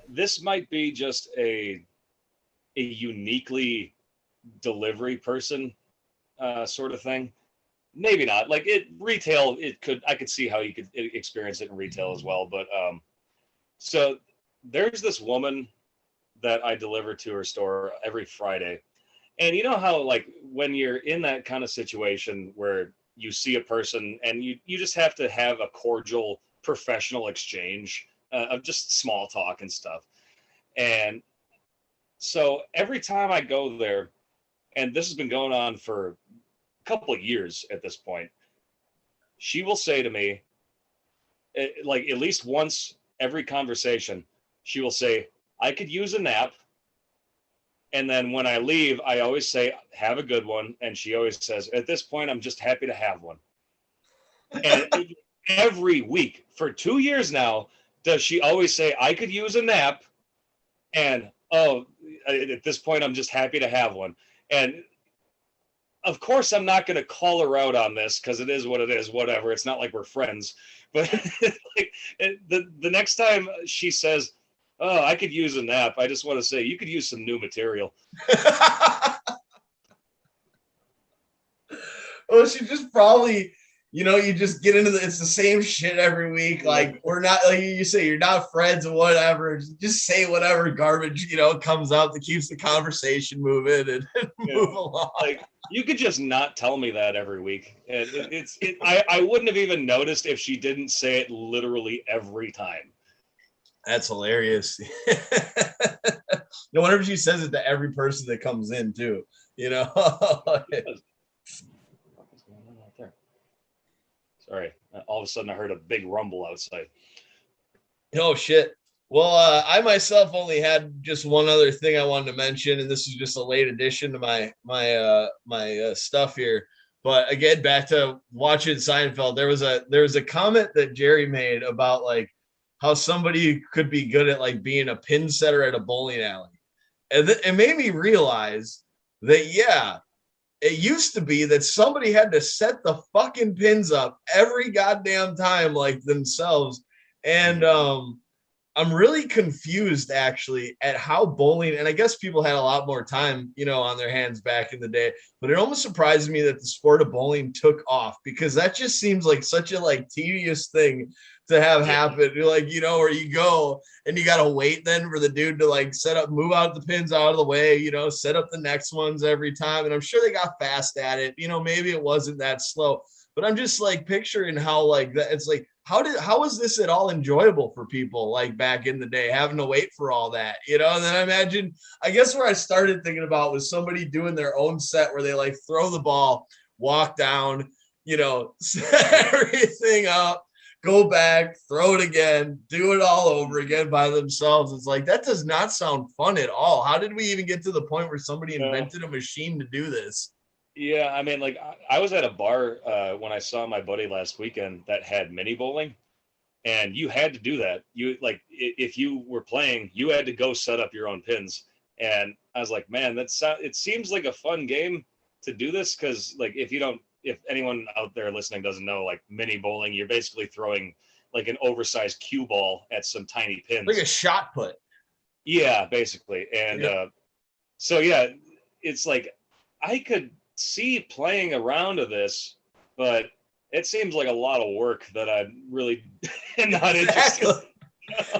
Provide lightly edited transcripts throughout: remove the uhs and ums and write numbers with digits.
this might be just a uniquely delivery person sort of thing. Maybe not. Like it retail, it could I could see how you could experience it in retail as well. But so there's this woman that I deliver to her store every Friday. And you know how like when you're in that kind of situation where you see a person and you just have to have a cordial professional exchange of just small talk and stuff. And so every time I go there, and this has been going on for a couple of years at this point, she will say to me, like at least once every conversation, she will say, I could use a nap. And then when I leave, I always say, have a good one. And she always says, at this point, I'm just happy to have one. And every week for 2 years now, does she always say, I could use a nap? And, oh, at this point, I'm just happy to have one. And of course, I'm not going to call her out on this because it is what it is, whatever. It's not like we're friends. But like, the next time she says, oh, I could use a nap, I just want to say, you could use some new material. Well, she just probably, you just get into it's the same shit every week. Like, we're not, like you say, you're not friends or whatever. Just say whatever garbage, comes up that keeps the conversation moving and move along. Like, you could just not tell me that every week. I wouldn't have even noticed if she didn't say it literally every time. That's hilarious. Whenever she says it to every person that comes in too, Sorry. All of a sudden I heard a big rumble outside. Oh shit. Well, I myself only had just one other thing I wanted to mention, and this is just a late addition to my stuff here. But again, back to watching Seinfeld, there was a comment that Jerry made about like how somebody could be good at like being a pin setter at a bowling alley. And it made me realize that, yeah, it used to be that somebody had to set the fucking pins up every goddamn time like themselves. And I'm really confused actually at how bowling, and I guess people had a lot more time, on their hands back in the day, but it almost surprised me that the sport of bowling took off because that just seems like such a like tedious thing to have happen. You're like, where you go and you got to wait then for the dude to like move out the pins out of the way, set up the next ones every time. And I'm sure they got fast at it. Maybe it wasn't that slow, but I'm just like picturing how like that. It's like, how was this at all enjoyable for people like back in the day, having to wait for all that, and then I guess where I started thinking about was somebody doing their own set where they like throw the ball, walk down, set everything up, go back, throw it again, do it all over again by themselves. It's like, that does not sound fun at all. How did we even get to the point where somebody invented a machine to do this? Yeah, I mean, like I was at a bar when I saw my buddy last weekend that had mini bowling, and you had to do that. You like if you were playing, you had to go set up your own pins. And I was like, man, it seems like a fun game to do this because like if anyone out there listening doesn't know, like mini bowling, you're basically throwing like an oversized cue ball at some tiny pins, like a shot put. Yeah, basically, and so yeah, it's like I could see playing around to this, but it seems like a lot of work that I'm really not interested in.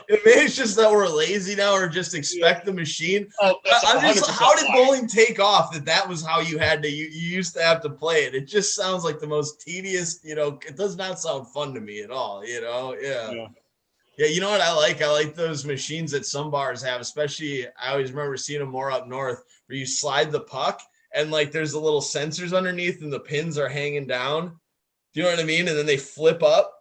Maybe it's just that we're lazy now or just expect the machine. Oh, how did bowling take off that was how you had to, you used to have to play it? It just sounds like the most tedious, it does not sound fun to me at all, Yeah. Yeah, you know what I like? I like those machines that some bars have, especially I always remember seeing them more up north where you slide the puck and like there's the little sensors underneath and the pins are hanging down. Do you know what I mean? And then they flip up.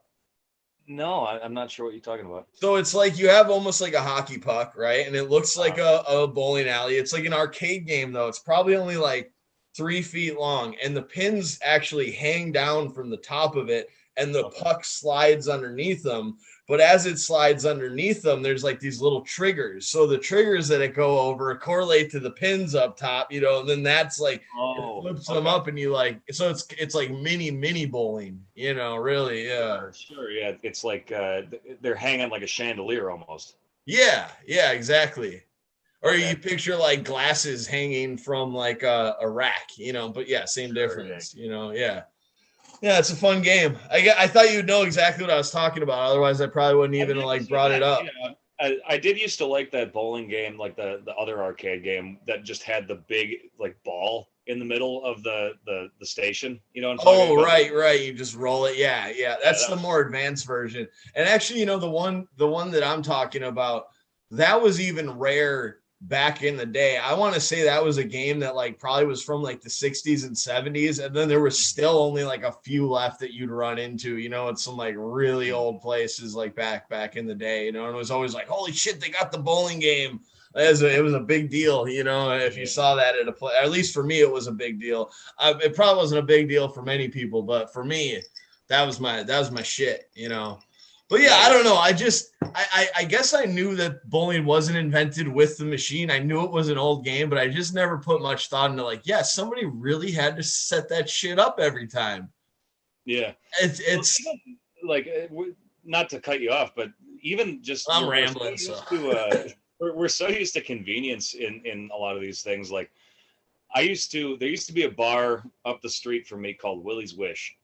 No, I'm not sure what you're talking about. So it's like you have almost like a hockey puck, right? And it looks like a bowling alley. It's like an arcade game, though. It's probably only like 3 feet long. And the pins actually hang down from the top of it. And the puck slides underneath them. But as it slides underneath them, there's like these little triggers. So the triggers that it go over correlate to the pins up top, and then that's like it flips them up and you like, so it's like mini bowling, really. Yeah. Sure. Yeah. It's like they're hanging like a chandelier almost. Yeah, exactly. Or you Okay. picture like glasses hanging from like a rack, but yeah, same Sure, yeah. difference, yeah. Yeah, it's a fun game. I thought you'd know exactly what I was talking about. Otherwise, I probably wouldn't I even did like see brought it that. up. Yeah, I did used to like that bowling game, like the other arcade game that just had the big like ball in the middle of the station. You know what I'm talking Oh, about? right. You just roll it. Yeah. Yeah, That's that the was more advanced version. And actually, the one that I'm talking about, that was even rare back in the day. I want to say that was a game that like probably was from like the 60s and 70s, and then there was still only like a few left that you'd run into, in some like really old places like back in the day, and it was always like, holy shit, they got the bowling game. It was a big deal, if you yeah. saw that at a play. At least for me, it was a big deal. It probably wasn't a big deal for many people, but for me, that was my shit. But yeah, I Nice. don't know. I guess I knew that bowling wasn't invented with the machine. I knew it was an old game, but I just never put much thought into like, yeah, somebody really had to set that shit up every time. Yeah. Well, It's even, like not to cut you off, but even just I'm we're so rambling, so used to we're so used to convenience in a lot of these things. Like there used to be a bar up the street from me called Willie's Wish,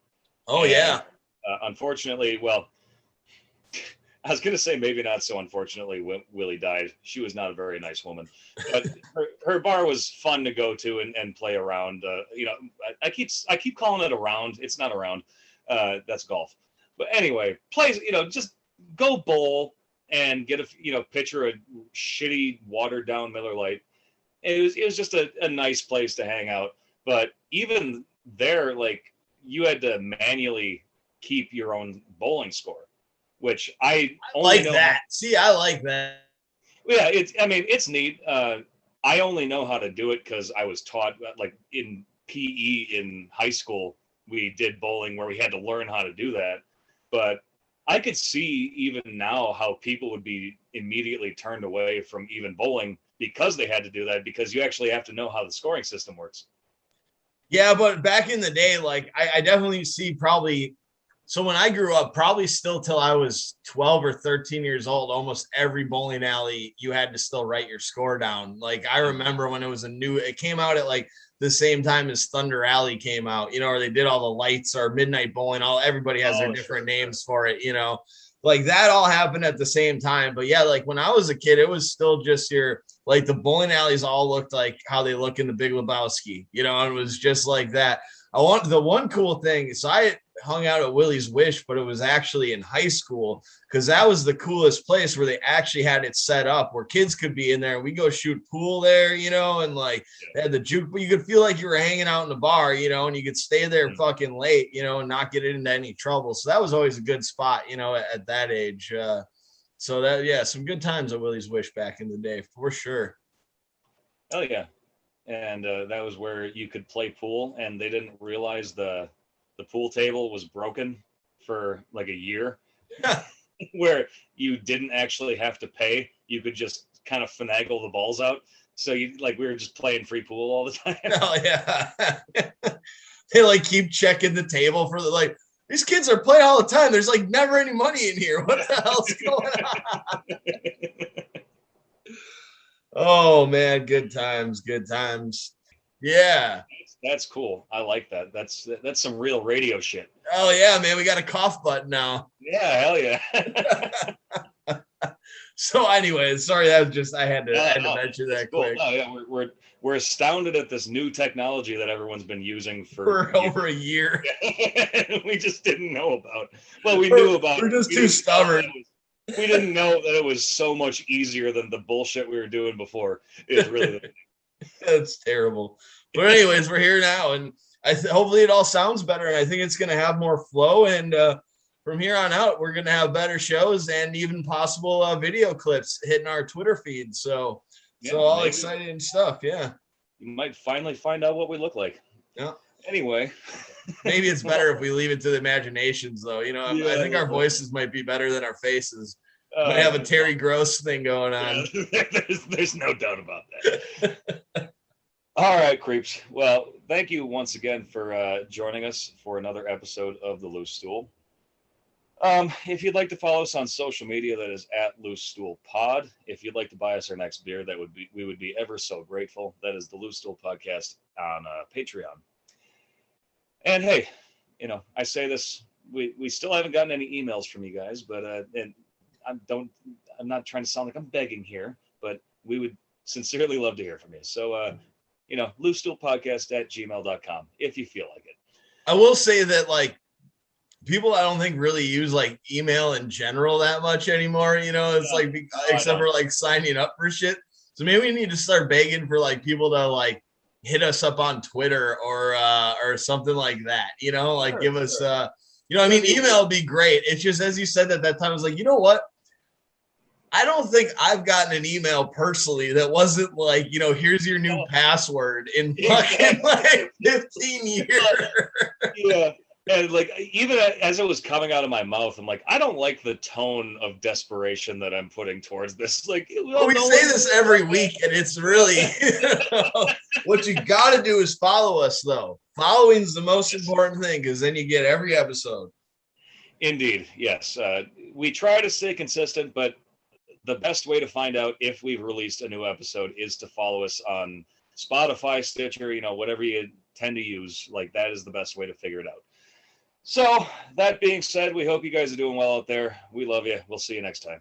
oh and yeah. unfortunately, well, I was gonna say maybe not so unfortunately. Willie died. She was not a very nice woman, but her bar was fun to go to and play around. I keep calling it a round. It's not a round. That's golf. But anyway, plays. Just go bowl and get a pitcher of shitty watered down Miller Lite. It was just a nice place to hang out. But even there, like you had to manually keep your own bowling score, which I only Like know how. that. See, I like that. Yeah, it's neat. I only know how to do it because I was taught like in PE in high school. We did bowling where we had to learn how to do that. But I could see even now how people would be immediately turned away from even bowling because they had to do that because you actually have to know how the scoring system works. Yeah, but back in the day, like I definitely see probably. So when I grew up, probably still till I was 12 or 13 years old, almost every bowling alley you had to still write your score down. Like I remember when it came out at like the same time as Thunder Alley came out, or they did all the lights or midnight bowling. Everybody has their Oh, different sure, names for it. Like that all happened at the same time. But yeah, like when I was a kid, it was still just like the bowling alleys all looked like how they look in the Big Lebowski, and it was just like that. I want the one cool thing. So I hung out at Willie's Wish, but it was actually in high school because that was the coolest place where they actually had it set up where kids could be in there and we go shoot pool there, and like they had the juke, but you could feel like you were hanging out in the bar, and you could stay there fucking late, and not get into any trouble. So that was always a good spot, at that age. So that, yeah, some good times at Willie's Wish back in the day for sure. oh yeah, and that was where you could play pool, and they didn't realize the pool table was broken for like a year, where you didn't actually have to pay. You could just kind of finagle the balls out. So we were just playing free pool all the time. Oh yeah. They like keep checking the table for like these kids are playing all the time. There's like never any money in here. What the hell's going on? Oh man, good times, good times. Yeah. That's cool. I like that. That's some real radio shit. Oh yeah, man, we got a cough button now. Yeah, hell yeah. So anyway, sorry, that was just I had to mention that cool. quick. No, yeah, we're astounded at this new technology that everyone's been using for over a year. We just didn't know about. Well, we knew about. We're just too stubborn. We didn't know that it was so much easier than the bullshit we were doing before. It's really that's terrible. But anyways, we're here now, and hopefully it all sounds better, and I think it's going to have more flow. And from here on out, we're going to have better shows and even possible video clips hitting our Twitter feed. So all exciting stuff. Yeah, you might finally find out what we look like. Yeah. Anyway, maybe it's better if we leave it to the imaginations, though. I think our voices might be better than our faces. Might have a Terry Gross thing going on. Yeah, there's no doubt about that. All right, creeps. Well, thank you once again for joining us for another episode of The Loose Stool. If you'd like to follow us on social media, that is at Loose Stool Pod. If you'd like to buy us our next beer, we would be ever so grateful. That is the Loose Stool Podcast on Patreon. And hey, I say this, we still haven't gotten any emails from you guys, but and I'm not trying to sound like I'm begging here, but we would sincerely love to hear from you. So loose stool podcast at gmail.com if you feel like it. I will say that like people I don't think really use like email in general that much anymore. It's like except for like signing up for shit. So maybe we need to start begging for like people to like hit us up on Twitter or something like that. Like give us email would be great. It's just as you said that time, I was like, you know what? I don't think I've gotten an email personally that wasn't like, here's your new password in fucking like 15 years. Yeah. And like, even as it was coming out of my mouth, I'm like, I don't like the tone of desperation that I'm putting towards this. Like, we say this every week, and it's really what you got to do is follow us, though. Following is the most important thing because then you get every episode. Indeed, yes. We try to stay consistent, but the best way to find out if we've released a new episode is to follow us on Spotify, Stitcher, whatever you tend to use. Like, that is the best way to figure it out. So, that being said, we hope you guys are doing well out there. We love you. We'll see you next time.